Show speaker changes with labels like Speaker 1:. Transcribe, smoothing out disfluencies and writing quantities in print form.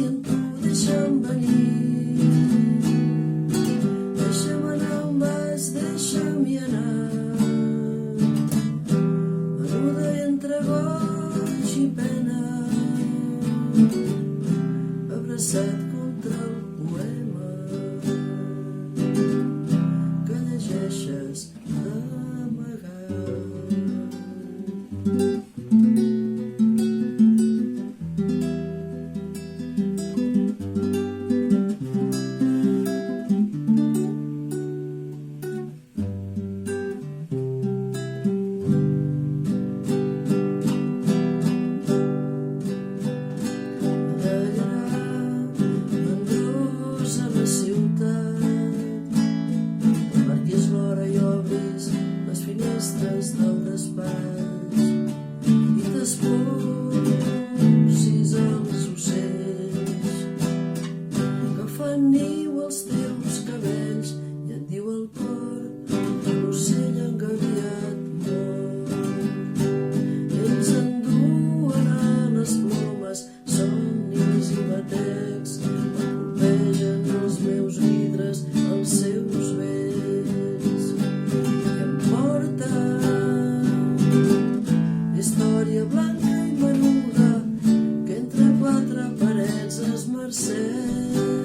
Speaker 1: i amb tu deixa'm venir. Deixa'm anar on vas, deixa'm-hi anar. Menuda entre goig i pena, abraçat contra el poema que llegeixes d'amagat. Del despatx i t'espolsis els ocells que fan niu als teus cabells i et diu el cor que l'ocell engaviat mor. Ells enduen a les plomes somnis i batecs, colpegen els meus vidres els seus vells i em porten història blanca i menuda que entre quatre parets esmerceix.